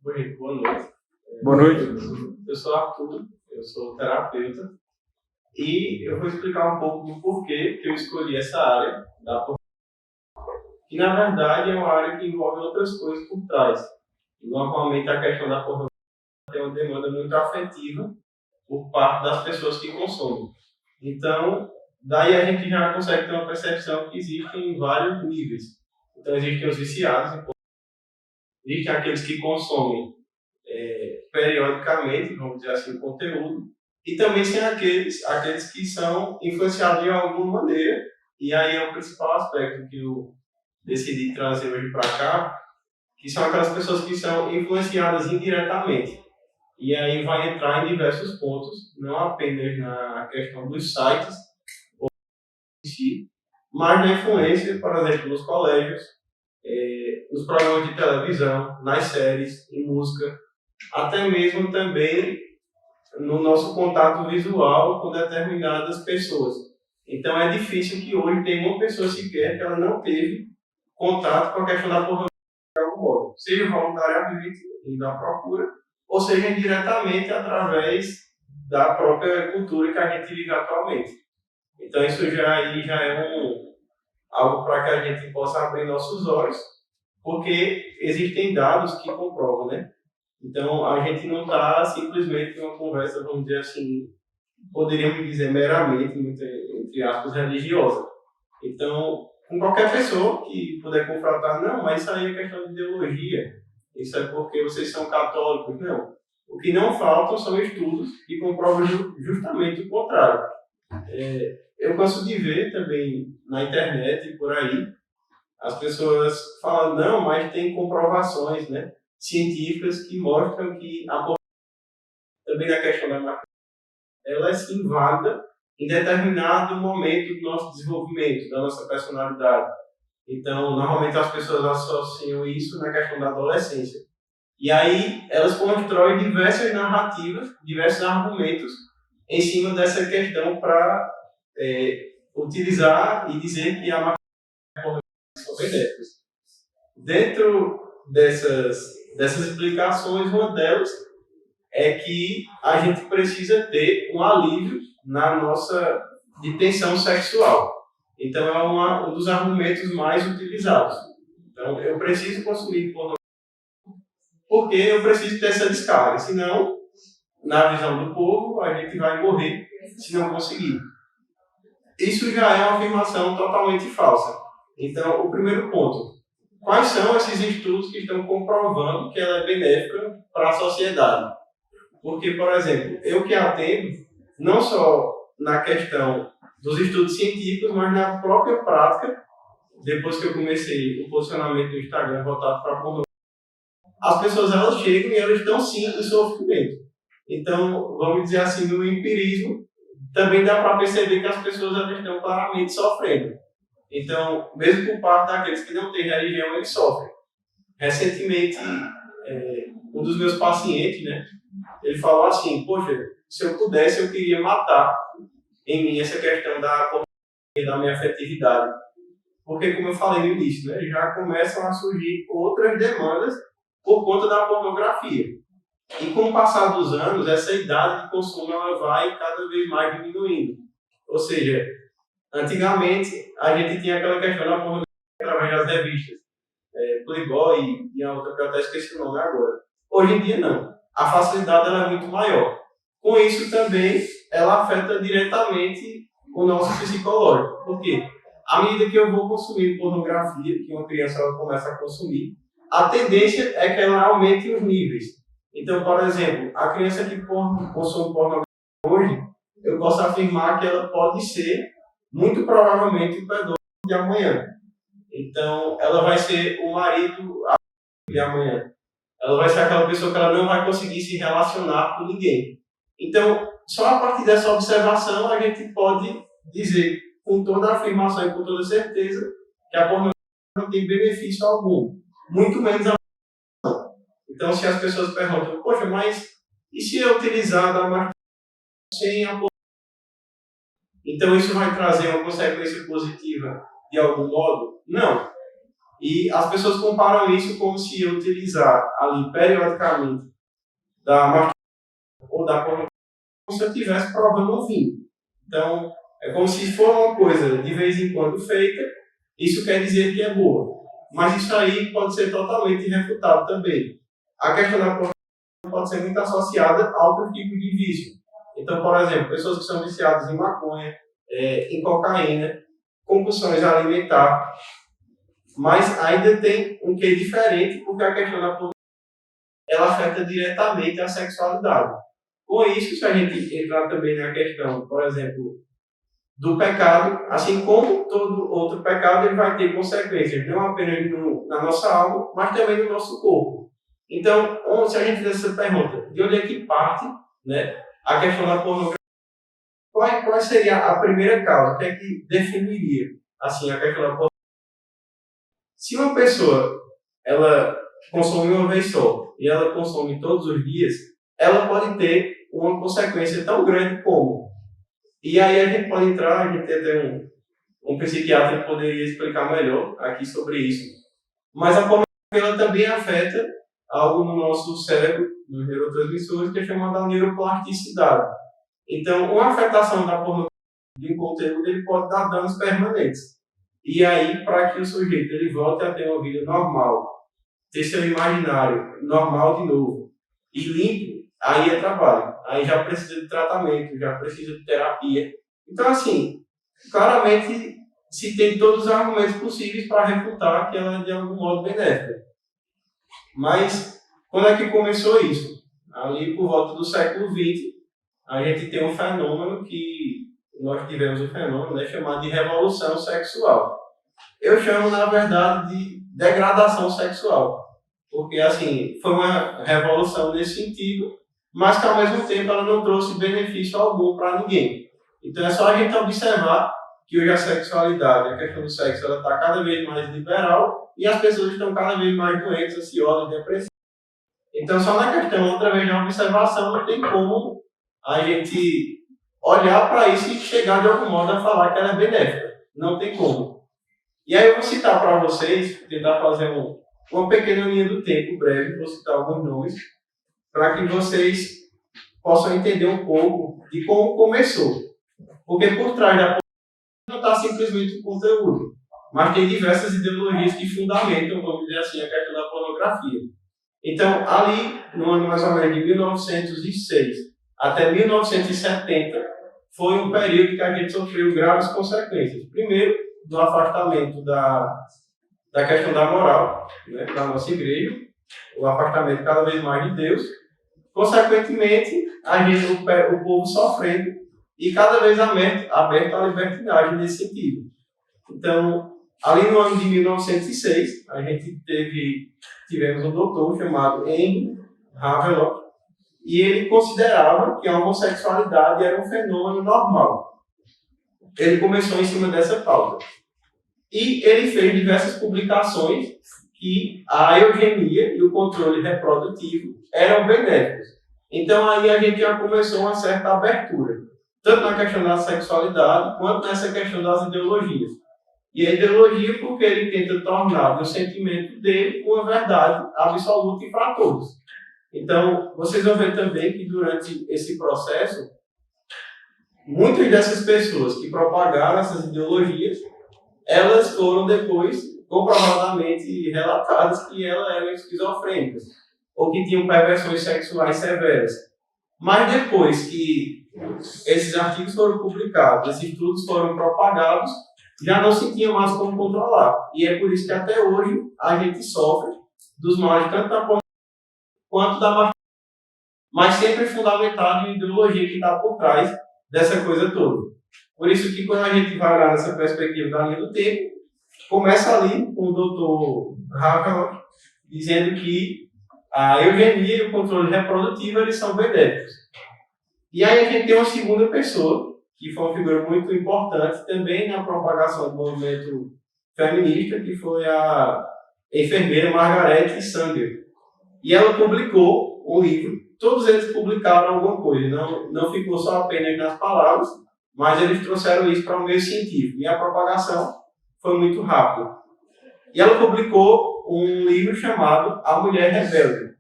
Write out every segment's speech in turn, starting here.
Oi, boa noite. Boa noite. Eu sou Arthur, eu sou terapeuta e eu vou explicar um pouco do porquê que eu escolhi essa área da pornografia, que na verdade é uma área que envolve outras coisas por trás. Normalmente a questão da pornografia tem uma demanda muito afetiva por parte das pessoas que consomem. Então, daí a gente já consegue ter uma percepção que existem vários níveis. Então, existem os viciados, existem aqueles que consomem periodicamente, vamos dizer assim, o conteúdo, e também tem aqueles que são influenciados de alguma maneira, e aí é o principal aspecto que eu decidi trazer hoje para cá, que são aquelas pessoas que são influenciadas indiretamente. E aí vai entrar em diversos pontos, não apenas na questão dos sites em si, mas na influência, por exemplo, nos colégios, nos programas de televisão, nas séries, em música, até mesmo também no nosso contato visual com determinadas pessoas. Então é difícil que hoje tenha uma pessoa sequer que ela não teve contato com a questão da pornografia de algum modo, seja voluntariamente e da procura, ou seja indiretamente através da própria cultura que a gente vive atualmente. Então isso já é algo para que a gente possa abrir nossos olhos, porque existem dados que comprovam, né? Então, a gente não está simplesmente numa conversa, vamos dizer assim, poderíamos dizer meramente, entre aspas, religiosa. Então, com qualquer pessoa que puder confrontar, não, mas isso aí é questão de ideologia, isso é porque vocês são católicos, não. O que não faltam são estudos que comprovam justamente o contrário. Eu canso de ver também na internet e por aí, as pessoas falam, não, mas tem comprovações, né, científicas que mostram que também na questão da maconha, ela é sim válida em determinado momento do nosso desenvolvimento, da nossa personalidade. Então, normalmente as pessoas associam isso na questão da adolescência. E aí elas constroem diversas narrativas, diversos argumentos em cima dessa questão para utilizar e dizer que a maconha são benéficas. Dentro dessas explicações, uma delas é que a gente precisa ter um alívio na nossa de tensão sexual. Então é um dos argumentos mais utilizados. Então eu preciso consumir pornografia porque eu preciso ter essa descarga. Senão, na visão do povo, a gente vai morrer se não conseguir. Isso já é uma afirmação totalmente falsa. Então, o primeiro ponto. Quais são esses estudos que estão comprovando que ela é benéfica para a sociedade? Porque, por exemplo, eu que atendo, não só na questão dos estudos científicos, mas na própria prática, depois que eu comecei o posicionamento do Instagram voltado para a pornografia, as pessoas elas chegam e elas estão sim em sofrimento. Então, vamos dizer assim, no empirismo, também dá para perceber que as pessoas elas estão claramente sofrendo. Então, mesmo por parte daqueles que não têm religião, eles sofrem. Recentemente, um dos meus pacientes, né, ele falou assim, poxa, se eu pudesse, eu queria matar em mim essa questão da minha afetividade. Porque, como eu falei no início, né, já começam a surgir outras demandas por conta da pornografia. E com o passar dos anos, essa idade de consumo ela vai cada vez mais diminuindo. Ou seja, antigamente, a gente tinha aquela questão da pornografia através das revistas, Playboy e a outra que eu até esqueci o nome agora. Hoje em dia, não. A facilidade ela é muito maior. Com isso também, ela afeta diretamente o nosso psicológico. Por quê? À medida que eu vou consumir pornografia, que uma criança ela começa a consumir, a tendência é que ela aumente os níveis. Então, por exemplo, a criança que consome pornografia hoje, eu posso afirmar que ela pode ser, muito provavelmente, o pedófilo de amanhã. Então, ela vai ser o marido de amanhã. Ela vai ser aquela pessoa que ela não vai conseguir se relacionar com ninguém. Então, só a partir dessa observação a gente pode dizer com toda a afirmação e com toda certeza que a pornografia não tem benefício algum, muito menos a. Então, se as pessoas perguntam, poxa, mas e se eu utilizar da masturbação sem a pornografia? Então, isso vai trazer uma consequência positiva de algum modo? Não. E as pessoas comparam isso como se eu utilizar ali periodicamente da masturbação ou da pornografia como se eu estivesse provando um vinho. Então, é como se for uma coisa de vez em quando feita, isso quer dizer que é boa. Mas isso aí pode ser totalmente refutado também. A questão da pornografia pode ser muito associada a outro tipo de vício. Então, por exemplo, pessoas que são viciadas em maconha, em cocaína, compulsões alimentares, mas ainda tem um quê diferente, porque a questão da pornografia ela afeta diretamente a sexualidade. Com isso, se a gente entrar também na questão, por exemplo, do pecado, assim como todo outro pecado, ele vai ter consequências, não apenas na nossa alma, mas também no nosso corpo. Então, se a gente fizer essa pergunta, de onde é que parte, né, a questão da pornografia, qual seria a primeira causa? O que é que definiria assim, a questão da pornografia? Se uma pessoa ela consome uma vez só e ela consome todos os dias, ela pode ter uma consequência tão grande como. E aí a gente pode entrar, a gente tem até um psiquiatra que poderia explicar melhor aqui sobre isso. Mas a pornografia ela também afeta algo no nosso cérebro, nos neurotransmissores, que é chamada neuroplasticidade. Então, uma afetação da pornografia de um conteúdo ele pode dar danos permanentes. E aí, para que o sujeito ele volte a ter uma vida normal, ter seu imaginário normal de novo e limpo, aí é trabalho. Aí já precisa de tratamento, já precisa de terapia. Então, assim, claramente se tem todos os argumentos possíveis para refutar que ela é de algum modo benéfica. Mas, quando é que começou isso? Ali por volta do século XX, a gente tem um fenômeno que nós tivemos um fenômeno, né, chamado de revolução sexual. Eu chamo, na verdade, de degradação sexual. Porque, assim, foi uma revolução nesse sentido, mas que, ao mesmo tempo, ela não trouxe benefício algum para ninguém. Então, é só a gente observar que hoje a sexualidade, a questão do sexo, ela está cada vez mais liberal e as pessoas estão cada vez mais doentes, ansiosas, depressivas. Então, só na questão, através de uma observação, não tem como a gente olhar para isso e chegar de algum modo a falar que ela é benéfica. Não tem como. E aí eu vou citar para vocês, tentar fazer uma pequena linha do tempo breve, vou citar alguns nomes, para que vocês possam entender um pouco de como começou. Porque por trás da pornografia não está simplesmente o conteúdo, mas tem diversas ideologias que fundamentam, vamos dizer assim, a questão da pornografia. Então, ali, no ano mais ou menos de 1906 até 1970, foi um período que a gente sofreu graves consequências. Primeiro, do afastamento da questão da moral, né, da nossa igreja, o afastamento cada vez mais de Deus. Consequentemente, o povo sofrendo e cada vez aberto à libertinagem nesse sentido. Então, ali no ano de 1906, a gente tivemos um doutor chamado Henry Havelock, e ele considerava que a homossexualidade era um fenômeno normal. Ele começou em cima dessa pauta. E ele fez diversas publicações que a eugenia e o controle reprodutivo eram benéficos. Então aí a gente já começou uma certa abertura, tanto na questão da sexualidade, quanto nessa questão das ideologias. E a ideologia porque ele tenta tornar o sentimento dele uma verdade absoluta e para todos. Então, vocês vão ver também que durante esse processo, muitas dessas pessoas que propagaram essas ideologias, elas foram depois comprovadamente relatadas que elas eram esquizofrênicas, ou que tinham perversões sexuais severas. Mas depois que esses artigos foram publicados, esses estudos foram propagados, já não se tinha mais como controlar. E é por isso que até hoje a gente sofre dos males tanto da pornografia quanto da masturbação, mas sempre fundamentado em ideologia que está por trás dessa coisa toda. Por isso que quando a gente vai olhar nessa perspectiva da linha do tempo, começa ali com o doutor Havelock dizendo que a eugenia e o controle reprodutivo eles são benéficos. E aí a gente tem uma segunda pessoa, que foi uma figura muito importante também na propagação do movimento feminista, que foi a enfermeira Margaret Sanger. E ela publicou um livro, todos eles publicaram alguma coisa, não ficou só apenas nas palavras, mas eles trouxeram isso para o meio científico. E a propagação foi muito rápida. E ela publicou um livro chamado A Mulher Rebelde.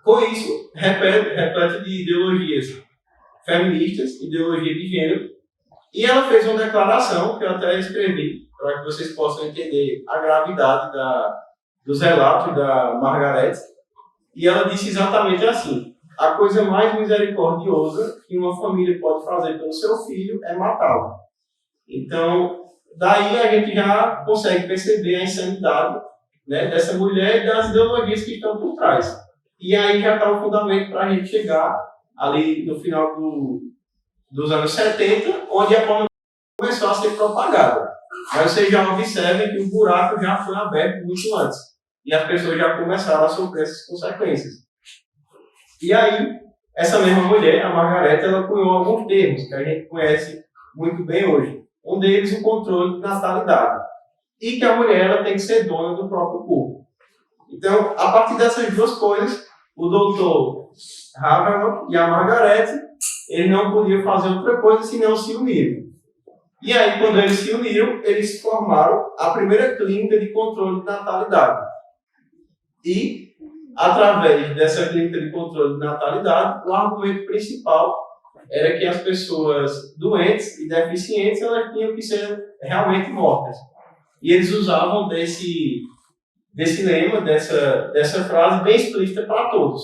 Com isso, repleto de ideologias feministas, ideologia de gênero, e ela fez uma declaração que eu até escrevi, para que vocês possam entender a gravidade dos relatos da Margaret, e ela disse exatamente assim: a coisa mais misericordiosa que uma família pode fazer pelo seu filho é matá-lo. Então, daí a gente já consegue perceber a insanidade, né, dessa mulher e das ideologias que estão por trás. E aí já está o fundamento para a gente chegar ali no final dos anos 70, onde a pornografia começou a ser propagada. Mas vocês já observem que o buraco já foi aberto muito antes. E as pessoas já começaram a sofrer essas consequências. E aí, essa mesma mulher, a Margaret, ela cunhou alguns termos que a gente conhece muito bem hoje. Um deles, o controle de natalidade. E que a mulher ela tem que ser dona do próprio corpo. Então, a partir dessas duas coisas, o doutor Havelock e a Margaret, eles não podiam fazer outra coisa senão se unirem. E aí, quando eles se uniram, eles formaram a primeira clínica de controle de natalidade. E, através dessa clínica de controle de natalidade, o argumento principal era que as pessoas doentes e deficientes elas tinham que ser realmente mortas. E eles usavam desse lema, dessa frase bem explícita para todos.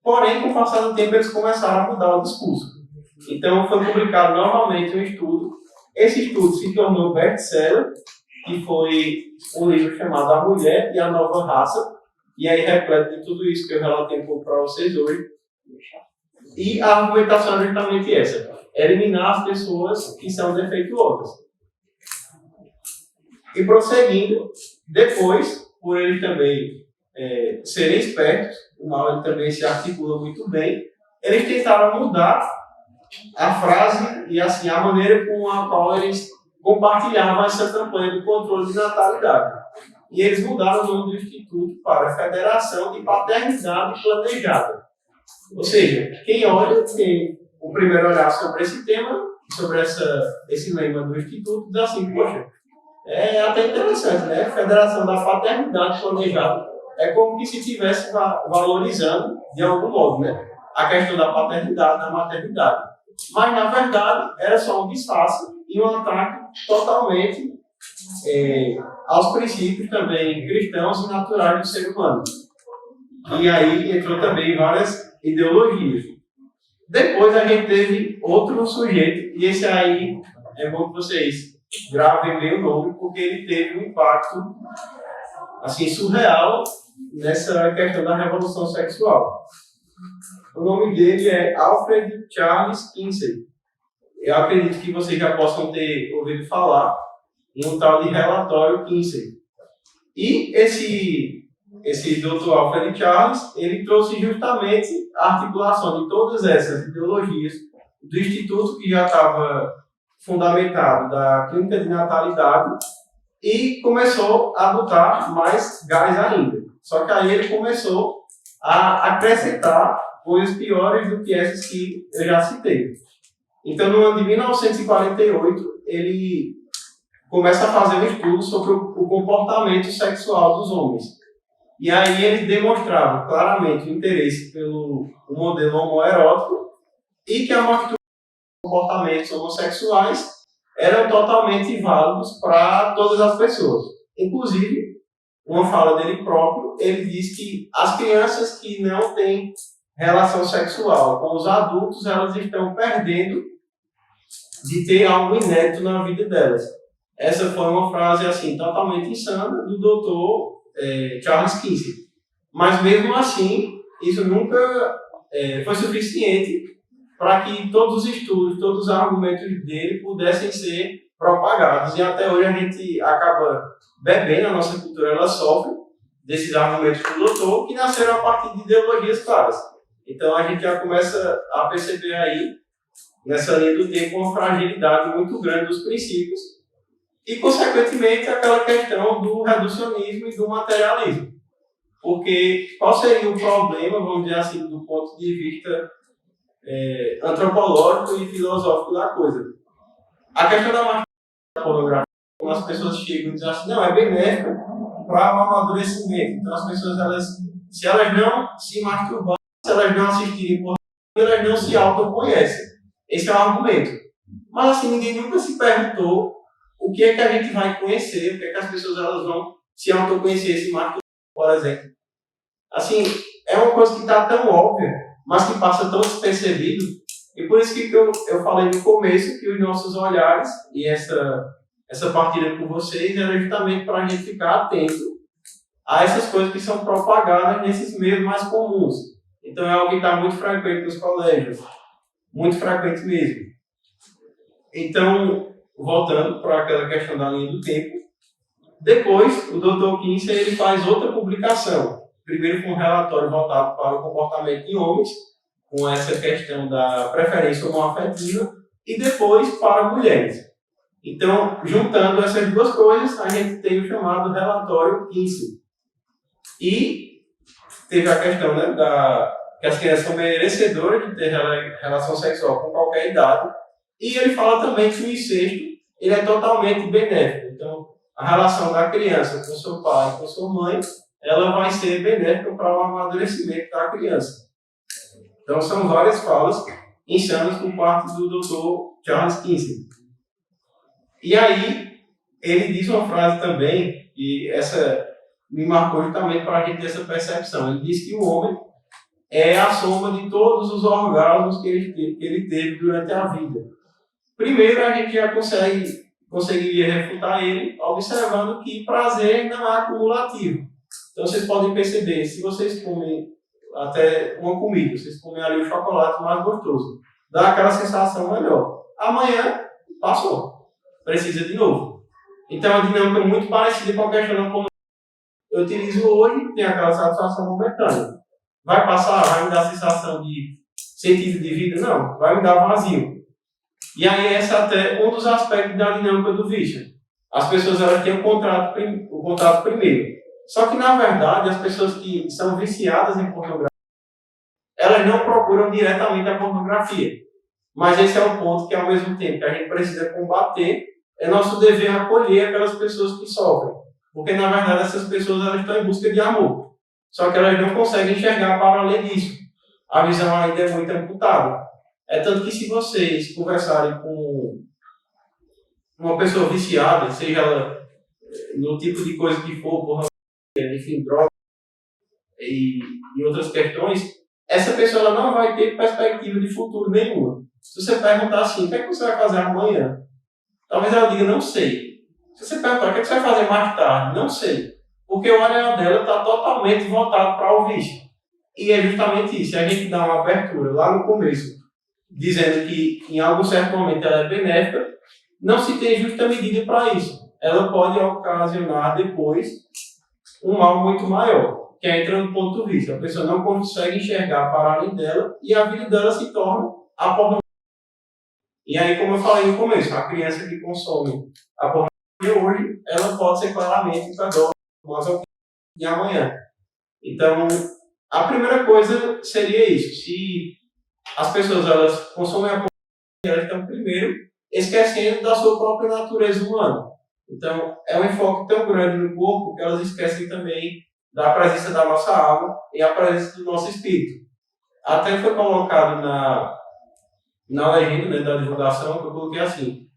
Porém, com o passar do tempo, eles começaram a mudar o discurso. Então, foi publicado novamente um estudo. Esse estudo se tornou best-seller, que foi um livro chamado A Mulher e a Nova Raça, e aí repleto de tudo isso que eu relatei um pouco para vocês hoje. E a argumentação é justamente essa: eliminar as pessoas que são defeituosas. E prosseguindo, depois, por eles também serem espertos, o mal ele também se articula muito bem, eles tentaram mudar a frase e assim a maneira com a qual eles compartilhavam essa campanha do controle de natalidade. E eles mudaram o nome do Instituto para Federação de Paternidade Planejada. Ou seja, quem olha, tem o primeiro olhar sobre esse tema, sobre esse lema do Instituto, diz assim: poxa, é até interessante, né? Federação da Paternidade Planejada. É como que se estivesse valorizando, de algum modo, né, a questão da paternidade, da maternidade. Mas, na verdade, era só um disfarce e um ataque totalmente aos princípios também cristãos e naturais do ser humano. E aí entrou também várias ideologias. Depois a gente teve outro sujeito, e esse aí é bom que vocês gravem bem o nome, porque ele teve um impacto assim, surreal nessa questão da revolução sexual. O nome dele é Alfred Charles Kinsey. Eu acredito que vocês já possam ter ouvido falar em um tal de relatório Kinsey. E esse Dr. Alfred Charles, ele trouxe justamente a articulação de todas essas ideologias do Instituto, que já estava fundamentado da clínica de natalidade, e começou a botar mais gás ainda. Só que aí ele começou a acrescentar coisas piores do que essas que eu já citei. Então, no ano de 1948, ele começa a fazer um estudo sobre o comportamento sexual dos homens. E aí ele demonstrava claramente o interesse pelo modelo homoerótico e que a mostra de comportamentos homossexuais eram totalmente válidos para todas as pessoas. Inclusive, uma fala dele próprio, ele diz que as crianças que não têm relação sexual com os adultos, elas estão perdendo de ter algo inédito na vida delas. Essa foi uma frase assim totalmente insana do Dr. Charles Kinsey. Mas mesmo assim, isso nunca foi suficiente para que todos os estudos, todos os argumentos dele pudessem ser propagados. E até hoje a gente acaba bebendo, a nossa cultura ela sofre desses argumentos do doutor, que nasceram a partir de ideologias claras. Então a gente já começa a perceber aí, nessa linha do tempo, uma fragilidade muito grande dos princípios e, consequentemente, aquela questão do reducionismo e do materialismo. Porque qual seria o problema, vamos dizer assim, do ponto de vista antropológico e filosófico da coisa? A questão da pornografia, quando as pessoas chegam e dizem assim, não, é benéfico para o amadurecimento. Então, as pessoas, se elas não se masturbarem, se elas não assistirem pornografia, elas não se autoconhecem. Esse é o argumento. Mas, assim, ninguém nunca se perguntou o que é que a gente vai conhecer, o que é que as pessoas elas vão se autoconhecer, se masturbar, por exemplo. Assim, é uma coisa que está tão óbvia, mas que passa tão despercebido. E por isso que eu falei no começo que os nossos olhares e essa partilha com vocês era justamente para a gente ficar atento a essas coisas que são propagadas nesses meios mais comuns. Então é algo que está muito frequente nos colégios, muito frequente mesmo. Então, voltando para aquela questão da linha do tempo, depois o Dr. Kinsey ele faz outra publicação, primeiro com um relatório voltado para o comportamento em homens, com essa questão da preferência homoafetiva, e depois para mulheres. Então, juntando essas duas coisas, a gente tem o chamado relatório Kinsey. E teve a questão, né, que as crianças são merecedoras de ter relação sexual com qualquer idade, e ele fala também que o incesto ele é totalmente benéfico. Então, a relação da criança com seu pai e com sua mãe, ela vai ser benéfica para o amadurecimento da criança. Então, são várias falas insanas por parte do Dr. Charles Kinsey. E aí, ele diz uma frase também, e essa me marcou justamente para a gente ter essa percepção. Ele diz que o homem é a soma de todos os orgasmos que ele teve durante a vida. Primeiro, a gente já conseguiria refutar ele observando que prazer não é acumulativo. Então, vocês podem perceber, se vocês comem até uma comida, vocês comem ali o chocolate mais gostoso, dá aquela sensação melhor. Amanhã, passou. Precisa de novo. Então, é uma dinâmica muito parecida com a questão da pornografia. Eu utilizo hoje, tem aquela satisfação momentânea. Vai passar? Vai me dar sensação de sentido de vida? Não, vai me dar vazio. E aí, esse é até um dos aspectos da dinâmica do vício. As pessoas elas têm o contato primeiro. Só que, na verdade, as pessoas que são viciadas em pornografia, elas não procuram diretamente a pornografia. Mas esse é o ponto que, ao mesmo tempo que a gente precisa combater, é nosso dever acolher aquelas pessoas que sofrem. Porque, na verdade, essas pessoas elas estão em busca de amor. Só que elas não conseguem enxergar para além disso. A visão ainda é muito amputada. É tanto que se vocês conversarem com uma pessoa viciada, seja ela no tipo de coisa que for, pornografia, enfim, droga e outras questões, essa pessoa ela não vai ter perspectiva de futuro nenhuma. Se você perguntar assim, o que é que você vai fazer amanhã? Talvez ela diga, não sei. Se você perguntar, o que é que você vai fazer mais tarde? Não sei. Porque o olhar dela está totalmente voltado para o vício. E é justamente isso. A gente dá uma abertura lá no começo, dizendo que em algum certo momento ela é benéfica, não se tem justa medida para isso. Ela pode ocasionar depois um mal muito maior, que é entrando no ponto do vício. A pessoa não consegue enxergar para além dela e a vida dela se torna a pornografia. E aí, como eu falei no começo, a criança que consome a pornografia hoje, ela pode ser claramente pedófila de amanhã. Então, a primeira coisa seria isso. Se as pessoas elas consomem a pornografia, elas estão primeiro esquecendo da sua própria natureza humana. Então, é um enfoque tão grande no corpo que elas esquecem também da presença da nossa alma e a presença do nosso espírito. Até foi colocado na legenda, né, da divulgação, que eu coloquei assim,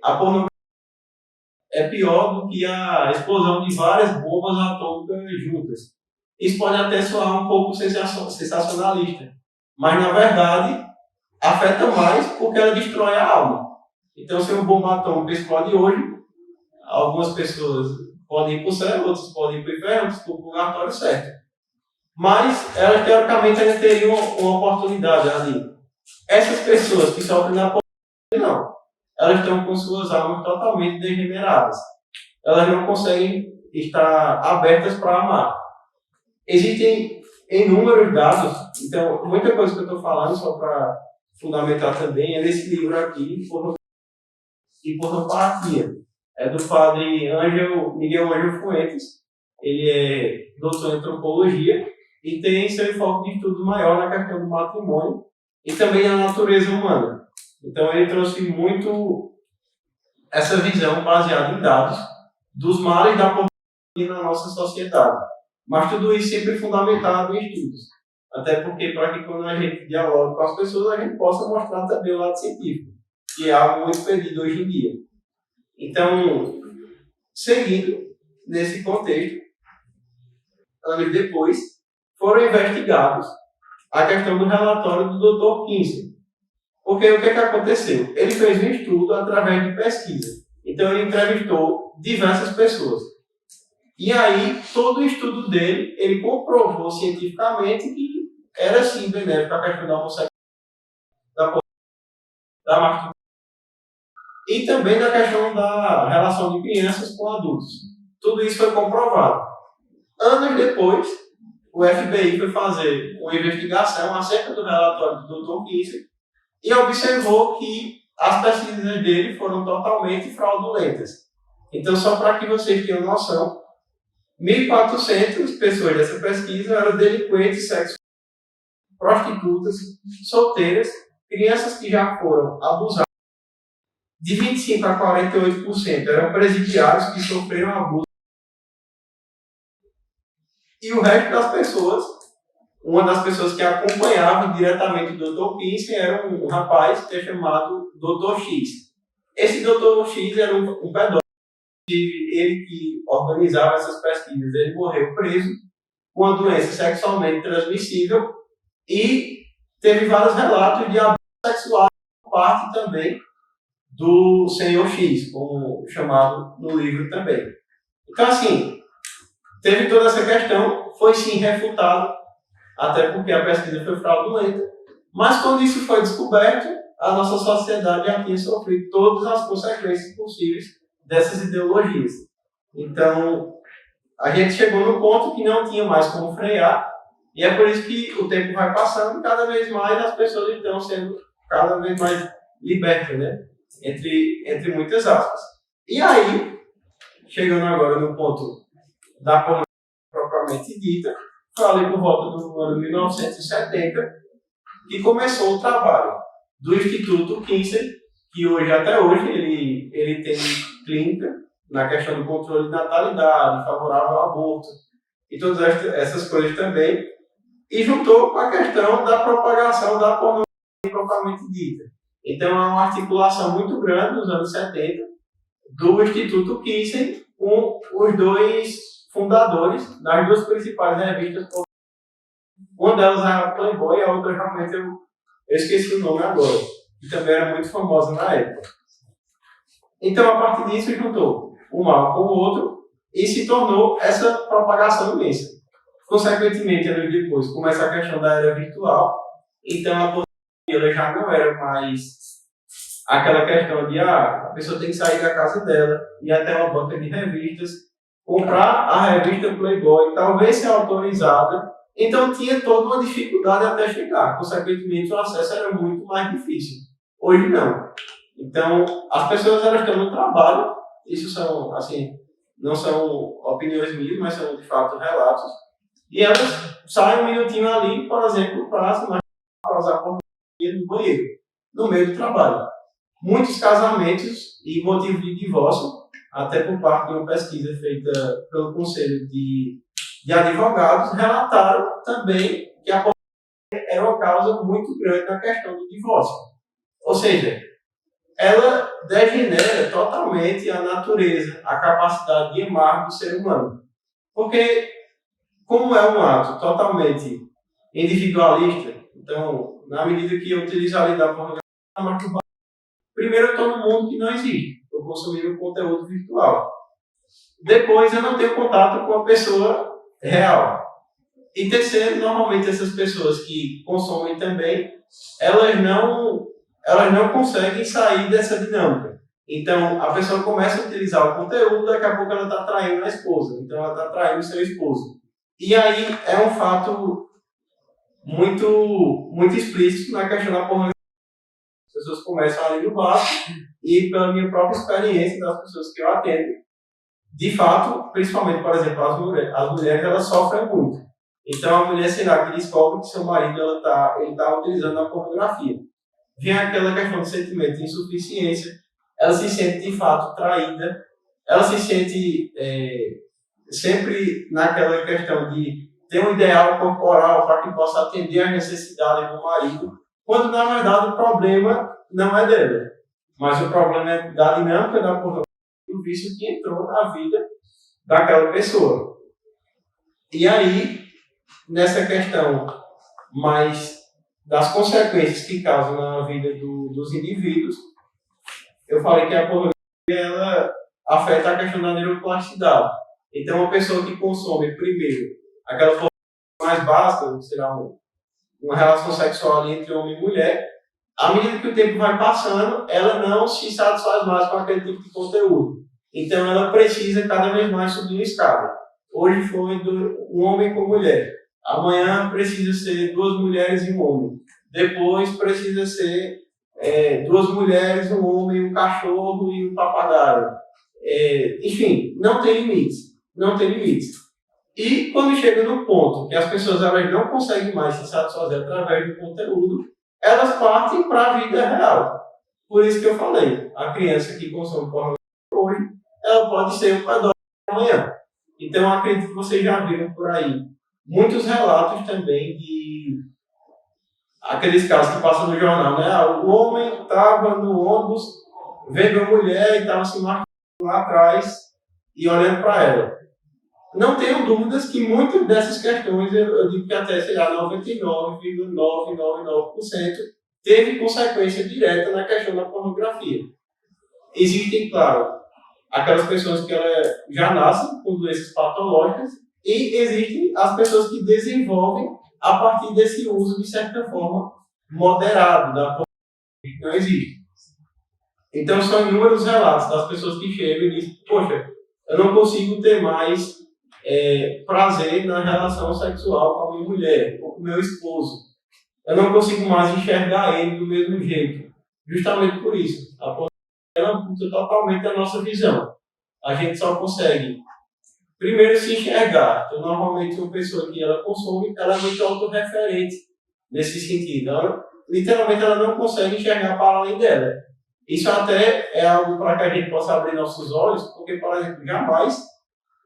a pornografia é pior do que a explosão de várias bombas atômicas juntas. Isso pode até soar um pouco sensacionalista, mas na verdade afeta mais porque ela destrói a alma. Então, se uma bomba atômica explode hoje, algumas pessoas podem ir para o céu, outras podem ir para o inferno, outras para o purgatório, certo. Mas elas, teoricamente, ainda teriam uma oportunidade ali. Essas pessoas que sofrem na pornografia, não. Elas estão com suas almas totalmente degeneradas. Elas não conseguem estar abertas para amar. Existem inúmeros dados, então, muita coisa que eu estou falando, só para fundamentar também, é nesse livro aqui, Pornopatia. É do padre Miguel Ângelo Fuentes. Ele é doutor em antropologia e tem seu enfoque de estudo maior na questão do matrimônio e também na natureza humana. Então, ele trouxe muito essa visão baseada em dados dos males da pornografia na nossa sociedade. Mas tudo isso sempre fundamentado em estudos. Até porque, para que quando a gente dialoga com as pessoas, a gente possa mostrar também o lado científico, que é algo muito pedido hoje em dia. Então, seguindo nesse contexto, anos depois, foram investigados a questão do relatório do Dr. Kinsey. Porque o que aconteceu? Ele fez um estudo através de pesquisa. Então, ele entrevistou diversas pessoas. E aí, todo o estudo dele, ele comprovou cientificamente que era sim benéfico a questão da homossexualidade, da masturbação e também da questão da relação de crianças com adultos. Tudo isso foi comprovado. Anos depois, o FBI foi fazer uma investigação acerca do relatório do Dr. Kinsey e observou que as pesquisas dele foram totalmente fraudulentas. Então, só para que vocês tenham noção, 1.400 pessoas dessa pesquisa eram delinquentes sexuais, prostitutas, solteiras, crianças que já foram abusadas. De 25% a 48% eram presidiários que sofreram abuso. E o resto das pessoas, uma das pessoas que acompanhava diretamente o Dr. Kinsey era um rapaz que é chamado Dr. X. Esse Dr. X era um pedófilo, ele que organizava essas pesquisas. Ele morreu preso com uma doença sexualmente transmissível e teve vários relatos de abuso sexual por parte também do senhor X, como chamado no livro também. Então, assim, teve toda essa questão, foi sim refutado, até porque a pesquisa foi fraudulenta, mas quando isso foi descoberto, a nossa sociedade já tinha sofrido todas as consequências possíveis dessas ideologias. Então, a gente chegou no ponto que não tinha mais como frear, e é por isso que o tempo vai passando e cada vez mais as pessoas estão sendo cada vez mais libertas, né? Entre muitas aspas. E aí, chegando agora no ponto da pornografia propriamente dita, falei por volta do ano 1970, que começou o trabalho do Instituto Kinsey, que hoje, até hoje, ele tem clínica na questão do controle de natalidade, favorável ao aborto, e todas essas coisas também, e juntou com a questão da propagação da pornografia propriamente dita. Então, é uma articulação muito grande nos anos 70 do Instituto Kinsey com os dois fundadores das duas principais revistas. Uma delas é a Playboy e a outra realmente eu esqueci o nome agora, que também era muito famosa na época. Então, a partir disso, juntou um mal com o outro e se tornou essa propagação imensa. Consequentemente, anos depois, começa a questão da era virtual, então a pornografia já não era mais aquela questão de a pessoa tem que sair da casa dela, ir até uma banca de revistas, comprar a revista Playboy, talvez ser autorizada. Então tinha toda uma dificuldade até chegar. Consequentemente, o acesso era muito mais difícil. Hoje não. Então, as pessoas elas estão no trabalho, isso são, assim, não são opiniões minhas, mas são de fato relatos, e elas saem um minutinho ali, por exemplo, para usar pornografia no banheiro, no meio do trabalho. Muitos casamentos e motivo de divórcio, até por parte de uma pesquisa feita pelo Conselho de Advogados, relataram também que a pornografia era uma causa muito grande na questão do divórcio. Ou seja, ela degenera totalmente a natureza, a capacidade de amar do ser humano. Porque, como é um ato totalmente individualista, então, na medida que eu utilizo a lei da pornografia, primeiro eu estou num mundo que não existe. Estou consumindo conteúdo virtual. Depois eu não tenho contato com a pessoa real. E terceiro, normalmente essas pessoas que consomem também, elas não conseguem sair dessa dinâmica. Então, a pessoa começa a utilizar o conteúdo, daqui a pouco ela está traindo a esposa. Então, ela está traindo seu esposo. E aí é um fato muito, muito explícito na questão da pornografia. As pessoas começam ali no básico e, pela minha própria experiência das pessoas que eu atendo, de fato, principalmente, por exemplo, as mulheres elas sofrem muito. Então, a mulher, será que descobre que seu marido ele tá utilizando a pornografia? Vem aquela questão de sentimento de insuficiência, ela se sente, de fato, traída, ela se sente sempre naquela questão de ter um ideal corporal para que possa atender às necessidades do marido, quando na verdade o problema não é dela, mas o problema é da dinâmica da pornografia, do vício que entrou na vida daquela pessoa. E aí, nessa questão mais das consequências que causam na vida dos indivíduos, eu falei que a pornografia ela afeta a questão da neuroplasticidade. Então, uma pessoa que consome, primeiro, aquela forma mais básica, será uma relação sexual entre homem e mulher, à medida que o tempo vai passando, ela não se satisfaz mais com aquele tipo de conteúdo. Então, ela precisa cada vez mais subir uma escada. Hoje foi um homem com mulher. Amanhã precisa ser duas mulheres e um homem. Depois precisa ser duas mulheres, um homem, um cachorro e um papagaio. Enfim, não tem limites. Não tem limites. E quando chega no ponto que as pessoas elas não conseguem mais se satisfazer através do conteúdo, elas partem para a vida real. Por isso que eu falei, a criança que consome pornografia hoje, ela pode ser um pedófilo amanhã. Então, eu acredito que vocês já viram por aí muitos relatos também de aqueles casos que passam no jornal, né? O homem estava no ônibus, vendo a mulher e estava se marcando lá atrás e olhando para ela. Não tenho dúvidas que muitas dessas questões, eu digo que até, sei lá, 99,999% teve consequência direta na questão da pornografia. Existem, claro, aquelas pessoas que já nascem com doenças patológicas e existem as pessoas que desenvolvem a partir desse uso, de certa forma, moderado da pornografia, que não existe. Então, são inúmeros relatos das pessoas que chegam e dizem, poxa, eu não consigo ter mais prazer na relação sexual com a minha mulher ou com o meu esposo. Eu não consigo mais enxergar ele do mesmo jeito. Justamente por isso. A pornografia ela muda totalmente a nossa visão. A gente só consegue, primeiro, se enxergar. Então, normalmente, uma pessoa que ela consome, ela é muito autorreferente nesse sentido. Literalmente, ela não consegue enxergar para além dela. Isso até é algo para que a gente possa abrir nossos olhos, porque, por exemplo, jamais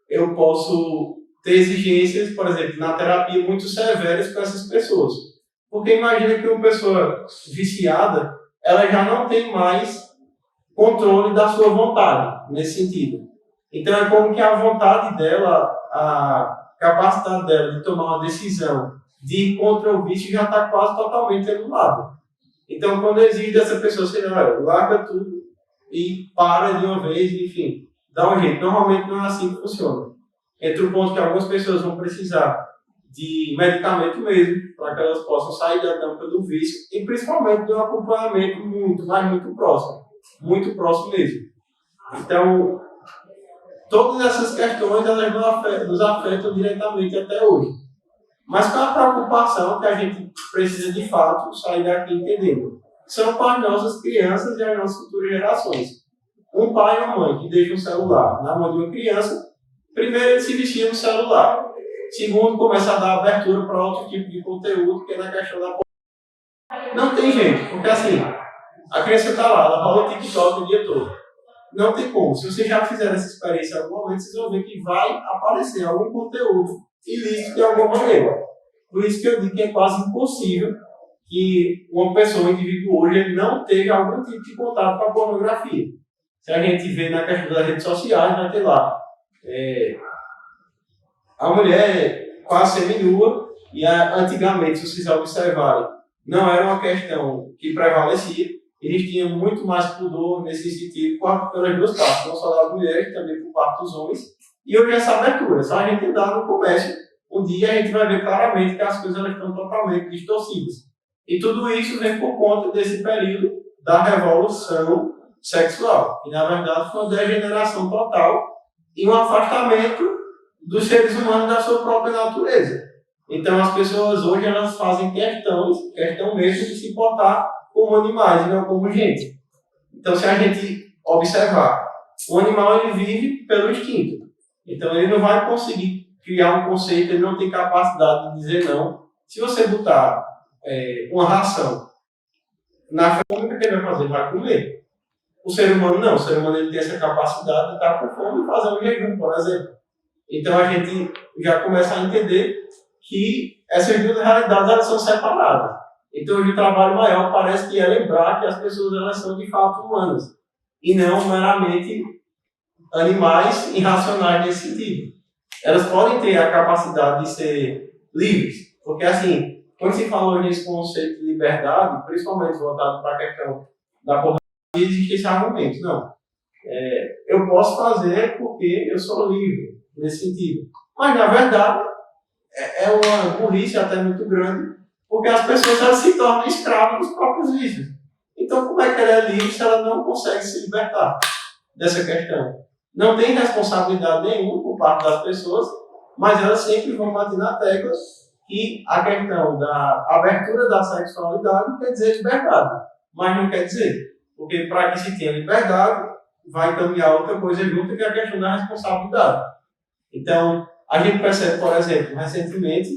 eu posso ter exigências, por exemplo, na terapia muito severas com essas pessoas. Porque imagina que uma pessoa viciada, ela já não tem mais controle da sua vontade, nesse sentido. Então é como que a vontade dela, a capacidade dela de tomar uma decisão de ir contra o vício já está quase totalmente anulada. Então quando exige dessa pessoa, você larga tudo e para de uma vez, enfim, dá um jeito. Normalmente não é assim que funciona. Entre o ponto que algumas pessoas vão precisar de medicamento mesmo, para que elas possam sair da tampa do vício, e principalmente de um acompanhamento muito, mas muito próximo mesmo. Então, todas essas questões elas nos afetam diretamente até hoje. Mas com a preocupação que a gente precisa de fato sair daqui entendendo. São para as nossas crianças e as nossas futuras gerações. Um pai ou uma mãe que deixa um celular na mão de uma criança, primeiro ele se vicia no celular. Segundo, começa a dar abertura para outro tipo de conteúdo, que é na questão da pornografia. Não tem jeito, porque assim, a criança está lá, ela rola o TikTok o dia todo. Não tem como. Se vocês já fizeram essa experiência em algum momento, vocês vão ver que vai aparecer algum conteúdo ilícito de alguma maneira. Por isso que eu digo que é quase impossível que uma pessoa, um indivíduo hoje, ele não tenha algum tipo de contato com a pornografia. Se a gente vê na questão das redes sociais, vai ter lá a mulher quase seminua, e antigamente, se vocês observarem, não era uma questão que prevalecia, eles tinham muito mais pudor nesse sentido, pelas duas partes, não só das mulheres, também por parte dos homens, e hoje essa abertura, só a gente andar no comércio, um dia a gente vai ver claramente que as coisas elas estão totalmente distorcidas. E tudo isso vem por conta desse período da revolução sexual, que na verdade foi uma degeneração total e um afastamento dos seres humanos da sua própria natureza. Então as pessoas hoje elas fazem questão mesmo de se portar como animais e não como gente. Então se a gente observar, o animal ele vive pelo instinto. Então ele não vai conseguir criar um conceito, ele não tem capacidade de dizer não. Se você botar uma ração na fome, o que ele vai fazer? Ele vai comer. O ser humano não, o ser humano ele tem essa capacidade de estar com fome e fazer um jejum, por exemplo. Então a gente já começa a entender que essas duas realidades elas são separadas. Então hoje o trabalho maior parece que é lembrar que as pessoas elas são de fato humanas e não meramente animais irracionais nesse sentido. Elas podem ter a capacidade de ser livres, porque assim, quando se fala nesse conceito de liberdade, principalmente voltado para a questão da pornografia, existe esse argumento. Não, eu posso fazer porque eu sou livre, nesse sentido. Mas, na verdade, é uma burrice até muito grande, porque as pessoas elas se tornam escravas dos próprios vícios. Então, como é que ela é livre se ela não consegue se libertar dessa questão? Não tem responsabilidade nenhuma por parte das pessoas, mas elas sempre vão bater na tecla que a questão da abertura da sexualidade quer dizer liberdade, mas não quer dizer. Porque para que se tenha liberdade, vai caminhar outra coisa junto, que é a questão da responsabilidade. Então, a gente percebe, por exemplo, recentemente,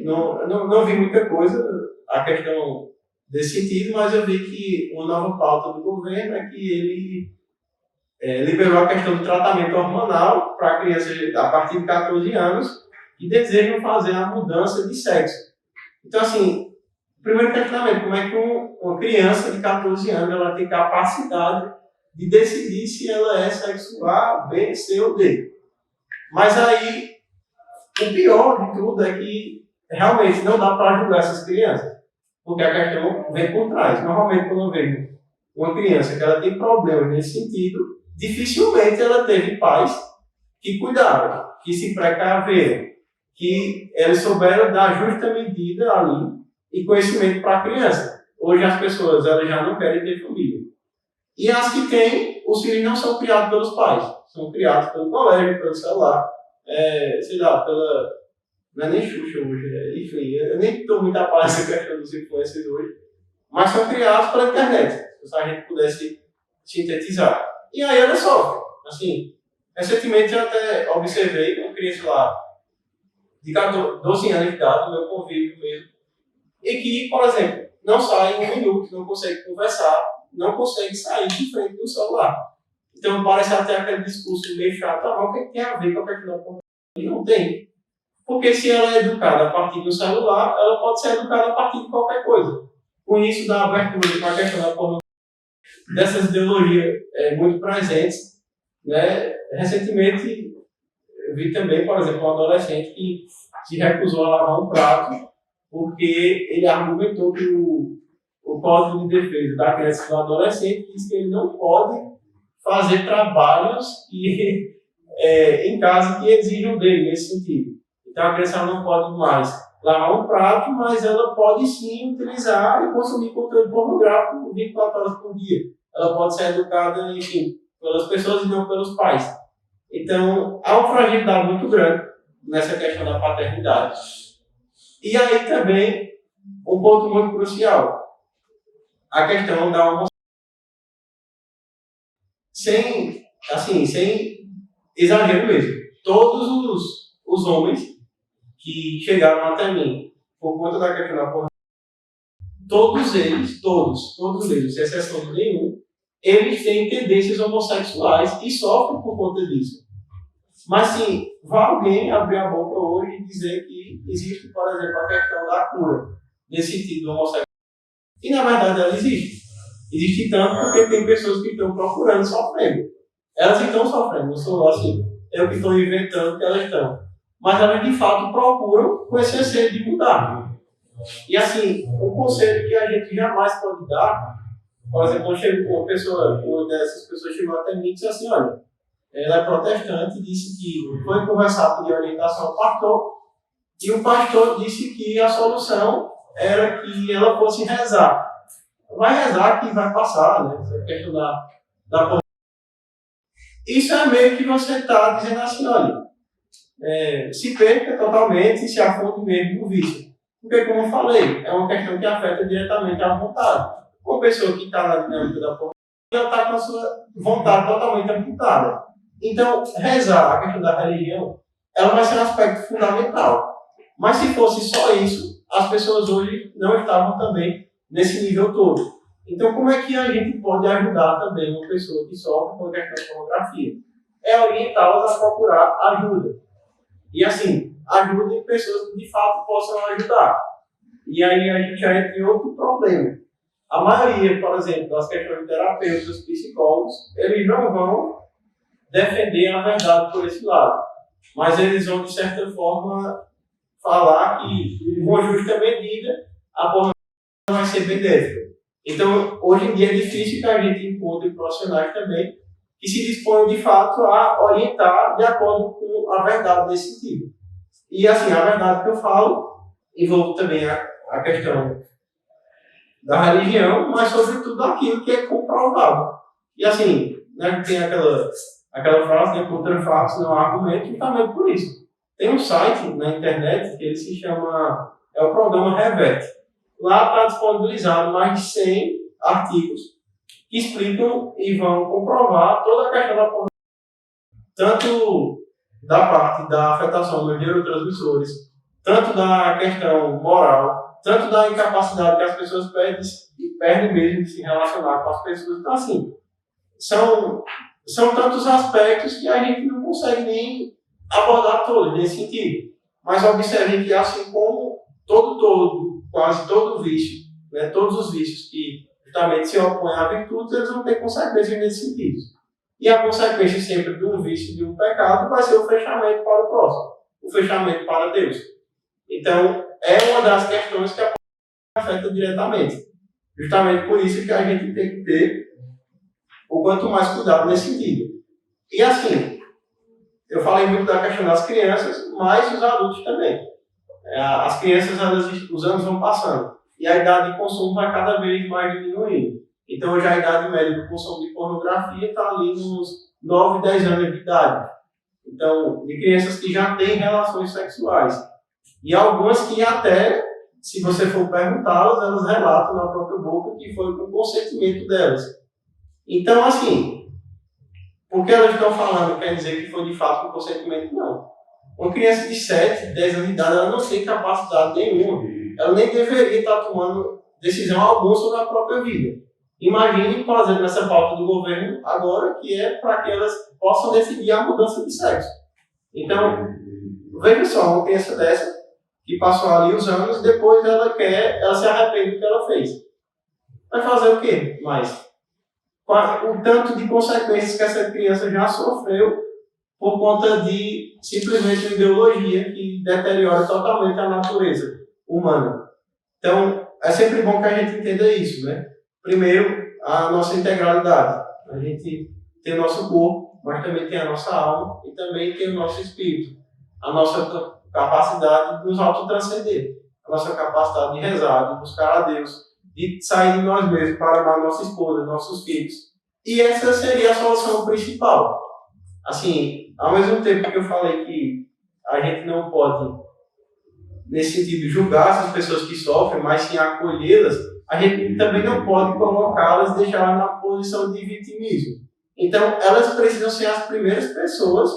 não vi muita coisa, a questão desse sentido, mas eu vi que uma nova pauta do governo é que ele liberou a questão do tratamento hormonal para crianças a partir de 14 anos que desejam fazer a mudança de sexo. Então, assim, primeiro questionamento, como é que uma criança de 14 anos ela tem capacidade de decidir se ela é sexo A, B, C ou D? Mas aí, o pior de tudo é que realmente não dá para julgar essas crianças, porque a questão vem por trás. Normalmente, quando eu vejo uma criança que ela tem problemas nesse sentido, dificilmente ela teve pais que cuidaram, que se precaveram, que eles souberam dar justa medida ali e conhecimento para a criança. Hoje as pessoas elas já não querem ter família. E as que têm, os filhos não são criados pelos pais, são criados pelo colégio, pelo celular, sei lá, pela... Não é nem Xuxa hoje, enfim, eu nem estou muito a par dessa questão dos influencers hoje, mas são criados pela internet, se a gente pudesse sintetizar. E aí ela sofre. Assim, recentemente eu até observei uma criança lá de 12 anos de idade, no meu convívio mesmo, e que, por exemplo, não sai em 1 minuto, não consegue conversar, não consegue sair de frente do celular. Então parece até aquele discurso meio chato, o que tem a ver com a questão da pornografia? Não tem. Porque se ela é educada a partir do celular, ela pode ser educada a partir de qualquer coisa. Com isso, da abertura para a questão da pornografia, dessas ideologias muito presentes, né? Recentemente, eu vi também, por exemplo, um adolescente que se recusou a lavar um prato porque ele argumentou que o Código de Defesa da Criança e do Adolescente diz que ele não pode fazer trabalhos em casa que exijam dele, nesse sentido. Então, a criança não pode mais lavar um prato, mas ela pode sim utilizar e consumir conteúdo pornográfico 24 horas por dia. Ela pode ser educada, enfim, pelas pessoas e não pelos pais. Então, há uma fragilidade muito grande nessa questão da paternidade. E aí também, um ponto muito crucial, a questão da homossexualidade. Sem exagero mesmo. Todos os homens que chegaram até mim por conta da questão da pornografia, todos eles, sem exceção de nenhum, eles têm tendências homossexuais e sofrem por conta disso. Mas, sim, vai alguém abrir a boca hoje e dizer que existe, por exemplo, a questão da cura, nesse sentido do homossexual. E, na verdade, ela existe. Existe tanto porque tem pessoas que estão procurando sofrendo. Elas estão sofrendo, não sou assim, eu que estou inventando que elas estão. Mas elas, de fato, procuram com esse anseio de mudar. E, assim, um conselho que a gente jamais pode dar, por exemplo, quando chega uma dessas pessoas chegou até mim e disse assim, olha, ela é protestante, disse que foi conversar, pedir orientação ao pastor, e o pastor disse que a solução era que ela fosse rezar. Vai rezar que vai passar, né? Essa questão da... Isso é meio que você está dizendo assim, olha, se perca totalmente e se afunde mesmo no vício. Porque, como eu falei, é uma questão que afeta diretamente a vontade. Uma pessoa que está na dinâmica da pornografia, ela está com a sua vontade totalmente amputada. Então, rezar, a questão da religião, ela vai ser um aspecto fundamental. Mas se fosse só isso, as pessoas hoje não estavam também nesse nível todo. Então, como é que a gente pode ajudar também uma pessoa que sofre com a questão da pornografia? é orientá-las a procurar ajuda. E assim, ajuda em pessoas que de fato possam ajudar. E aí a gente já entra em outro problema. A maioria, por exemplo, das questões de terapeutas, psicólogos, eles não vão defender a verdade por esse lado. Mas eles vão, de certa forma, falar que, com justa medida, a pornografia vai ser benéfica. Então, hoje em dia é difícil que a gente encontre profissionais também que se disponham, de fato, a orientar de acordo com a verdade nesse sentido. E, assim, a verdade que eu falo envolve também a questão da religião, mas, sobretudo, aquilo que é comprovado. E, assim, né, tem aquela frase, né, contra fatos não há argumento, justamente por isso. Tem um site na internet que ele se chama, é o programa Reverte. Lá está disponibilizado mais de 100 artigos que explicam e vão comprovar toda a questão da pornografia, tanto da parte da afetação dos neurotransmissores, tanto da questão moral, tanto da incapacidade que as pessoas perdem mesmo de se relacionar com as pessoas. Então, assim, são tantos aspectos que a gente não consegue nem abordar todos nesse sentido. Mas observem que, assim como quase todo vício, né, todos os vícios que justamente se opõem à virtude, eles vão ter consequências nesse sentido. E a consequência sempre de um vício, de um pecado, vai ser o fechamento para o próximo, o fechamento para Deus. Então, é uma das questões que a pornografia afeta diretamente. Justamente por isso que a gente tem que ter o quanto mais cuidado nesse sentido. E assim, eu falei muito da questão das crianças, mas os adultos também. As crianças, os anos vão passando e a idade de consumo vai cada vez mais diminuindo. Então, hoje a idade média do consumo de pornografia está ali nos 9, 10 anos de idade. Então, de crianças que já têm relações sexuais. E algumas que até, se você for perguntá-las, elas relatam na própria boca que foi com o consentimento delas. Então, assim, porque elas estão falando, quer dizer que foi de fato com consentimento? Não. Uma criança de 7, 10 anos de idade, ela não tem capacidade nenhuma. Ela nem deveria estar tomando decisão alguma sobre a própria vida. Imagine, por exemplo, nessa pauta do governo agora, que é para que elas possam decidir a mudança de sexo. Então, veja só, uma criança dessa, que passou ali os anos, depois ela se arrepende do que ela fez. Vai fazer o quê? Mas, o tanto de consequências que essa criança já sofreu por conta de simplesmente uma ideologia que deteriora totalmente a natureza humana. Então, é sempre bom que a gente entenda isso, né? Primeiro, a nossa integralidade. A gente tem o nosso corpo, mas também tem a nossa alma e também tem o nosso espírito. A nossa capacidade de nos autotranscender. A nossa capacidade de rezar, de buscar a Deus, de sair de nós mesmos para amar nossa esposa, nossos filhos. E essa seria a solução principal. Assim, ao mesmo tempo que eu falei que a gente não pode, nesse sentido, julgar essas pessoas que sofrem, mas sim acolhê-las, a gente também não pode colocá-las, deixá-las na posição de vitimismo. Então, elas precisam ser as primeiras pessoas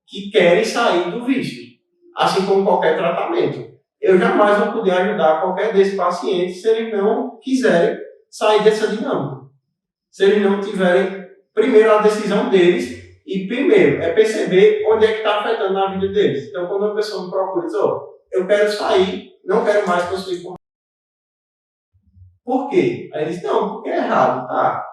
que querem sair do vício, assim como qualquer tratamento. Eu jamais vou poder ajudar qualquer desses pacientes se eles não quiserem sair dessa dinâmica. Se eles não tiverem, primeiro, a decisão deles, e primeiro, é perceber onde é que está afetando na vida deles. Então, quando uma pessoa me procura e diz, eu quero sair, não quero mais consumir pornografia. Por quê? Aí ele diz, não, porque é errado, tá?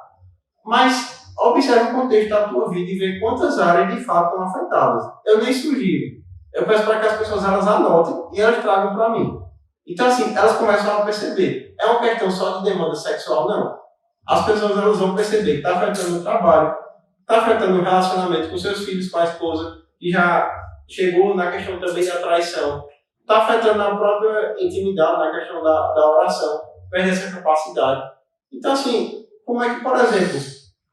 Mas observe o contexto da tua vida e vê quantas áreas de fato estão afetadas. Eu nem sugiro. Eu peço para que as pessoas elas anotem e elas tragam para mim. Então, assim, elas começam a perceber. É uma questão só de demanda sexual? Não. As pessoas elas vão perceber que está afetando o trabalho, está afetando o relacionamento com seus filhos, com a esposa, que já chegou na questão também da traição. Está afetando a própria intimidade, na questão da oração, perde essa capacidade. Então, assim, como é que, por exemplo,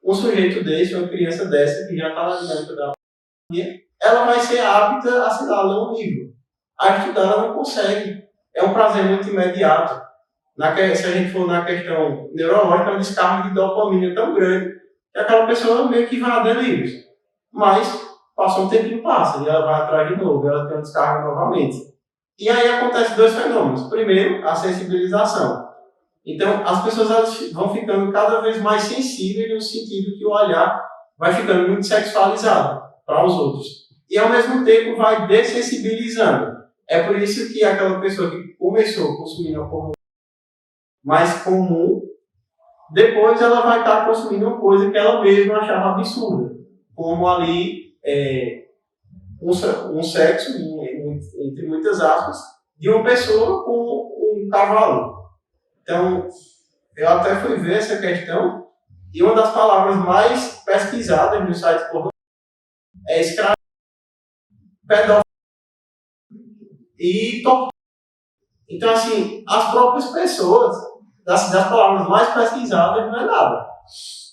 um sujeito desse, uma criança dessa, que já está na dinâmica da pandemia, ela vai ser apta a, sei lá, ler um livro. A estudar ela não consegue. É um prazer muito imediato. Se a gente for na questão neurológica, é uma descarga de dopamina tão grande que aquela pessoa meio que vai a delírios. Mas, passou um tempinho, passa, e ela vai atrás de novo, ela tem uma descarga novamente. E aí acontecem dois fenômenos. Primeiro, a sensibilização. Então, as pessoas elas vão ficando cada vez mais sensíveis no sentido que o olhar vai ficando muito sexualizado. para os outros. E, ao mesmo tempo, vai dessensibilizando. É por isso que aquela pessoa que começou consumindo a pornografia mais comum, depois ela vai estar consumindo uma coisa que ela mesma achava absurda, como ali um sexo, entre muitas aspas, de uma pessoa com um cavalo. Então, eu até fui ver essa questão, e uma das palavras mais pesquisadas no site pornográfico é escravo, pedófilo e tortura. Então, assim, as próprias pessoas, das palavras mais pesquisadas, não é nada.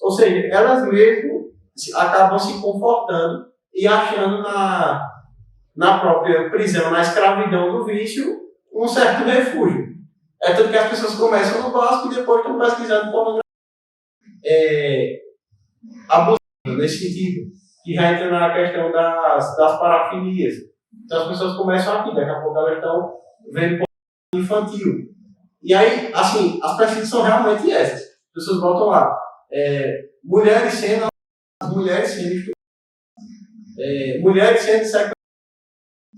Ou seja, elas mesmas acabam se confortando e achando na própria prisão, na escravidão do vício, um certo refúgio. É tanto que as pessoas começam no básico e depois estão pesquisando pornografia abusiva, nesse sentido, que já entra na questão das parafilias. Então as pessoas começam aqui, daqui a pouco elas estão vendo pornografia infantil. E aí, assim, as pesquisas são realmente essas. As pessoas botam lá, mulheres sendo estupradas, mulheres sendo sequestradas,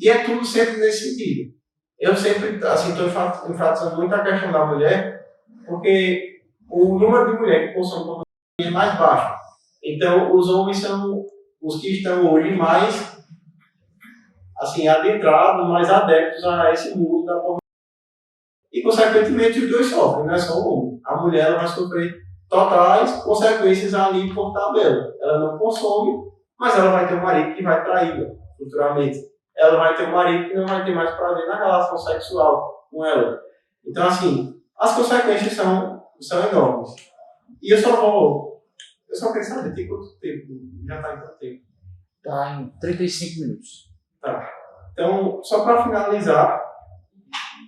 e é tudo sempre nesse sentido. Eu sempre, assim, estou enfatizando muito a questão da mulher, porque o número de mulheres que consomem pornografia é mais baixo. Então, os homens são os que estão hoje mais, assim, adentrados, mais adeptos a esse mundo da pornografia. E, consequentemente, os dois sofrem, não é só o homem. A mulher ela vai sofrer totais consequências ali por tabela. Ela não consome, mas ela vai ter um marido que vai traí-la futuramente. Ela vai ter um marido que não vai ter mais prazer na relação sexual com ela. Então, assim, as consequências são enormes. E eu só quero saber, tem quanto tempo? Já está em quanto tempo? Está em 35 minutos. Tá. Então, só para finalizar,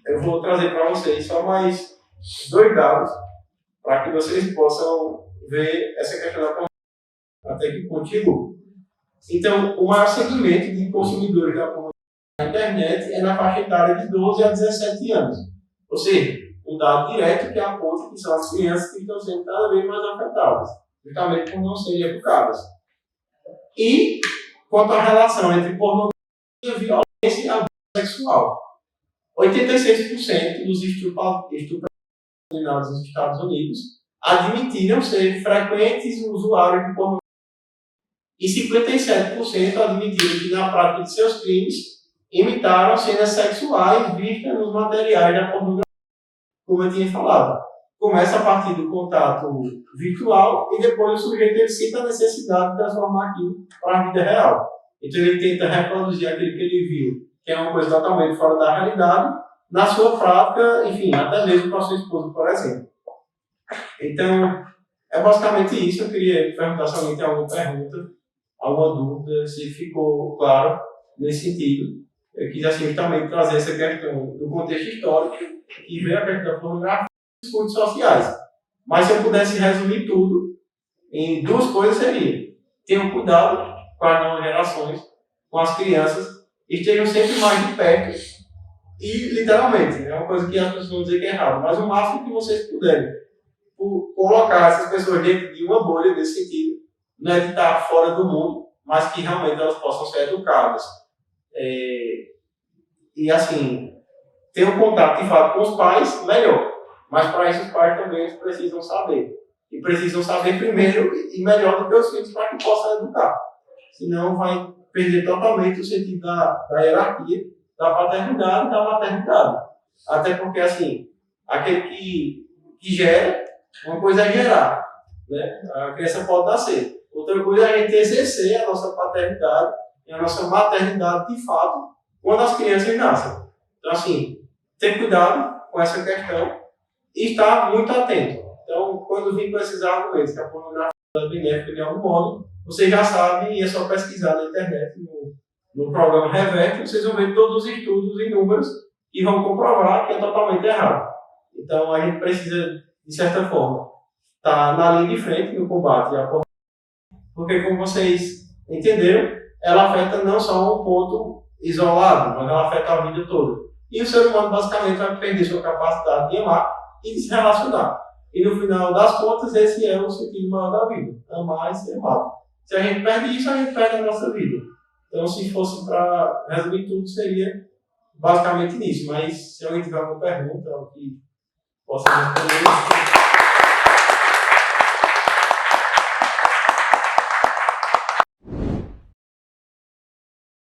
eu vou trazer para vocês só mais 2 dados para que vocês possam ver essa questão da pornografia até que continue. Então, o maior segmento de consumidores da pornografia na internet é na faixa etária de 12 a 17 anos. Ou seja, um dado direto que aponta que são as crianças que estão sendo cada vez mais afetadas, justamente por não serem educadas. E, quanto à relação entre pornografia, violência e abuso sexual, 86% dos estuprados nos Estados Unidos admitiram ser frequentes usuários de pornografia e 57% admitiram que na prática de seus crimes imitaram cenas sexuais vistas nos materiais da pornografia, como eu tinha falado. Começa a partir do contato virtual e depois o sujeito ele sente a necessidade de transformar aquilo para a vida real. Então ele tenta reproduzir aquilo que ele viu, que é uma coisa totalmente fora da realidade, na sua prática, enfim, até mesmo para a sua esposa, por exemplo. Então, é basicamente isso. Eu queria perguntar se alguém tem alguma pergunta, alguma dúvida, se ficou claro nesse sentido. Eu quis, assim, também trazer essa questão do contexto histórico e ver a questão da pornografia e dos estudos sociais. Mas se eu pudesse resumir tudo em 2 coisas, seria: tenham cuidado com as novas gerações, com as crianças, estejam sempre mais de perto e, literalmente, é uma coisa que as pessoas vão dizer que é errado, mas o máximo que vocês puderem colocar essas pessoas dentro de uma bolha nesse sentido, não é de estar fora do mundo, mas que realmente elas possam ser educadas. E assim, ter um contato de fato com os pais, melhor. Mas para isso os pais também precisam saber. E precisam saber primeiro e melhor do que os filhos para que possam educar. Senão vai perder totalmente o sentido da hierarquia, da paternidade e da maternidade. Até porque, assim, aquele que gera, uma coisa é gerar, né? A criança pode nascer. Outra coisa é a gente exercer a nossa paternidade e a nossa maternidade de fato quando as crianças nascem. Então, assim, ter cuidado com essa questão e estar muito atento. Então, quando vir com esses argumentos que a pornografia é benéfica de algum modo, você já sabe e é só pesquisar na internet, no programa Reverte, vocês vão ver todos os estudos e números e vão comprovar que é totalmente errado. Então, a gente precisa, de certa forma, estar na linha de frente no combate à pornografia, porque, como vocês entenderam, ela afeta não só um ponto isolado, mas ela afeta a vida toda. E o ser humano, basicamente, vai perder sua capacidade de amar e de se relacionar. E, no final das contas, esse é o sentido maior da vida: amar e ser amado. Se a gente perde isso, a gente perde a nossa vida. Então, se fosse para resumir tudo, seria basicamente nisso. Mas se alguém tiver alguma pergunta, algo que possa responder.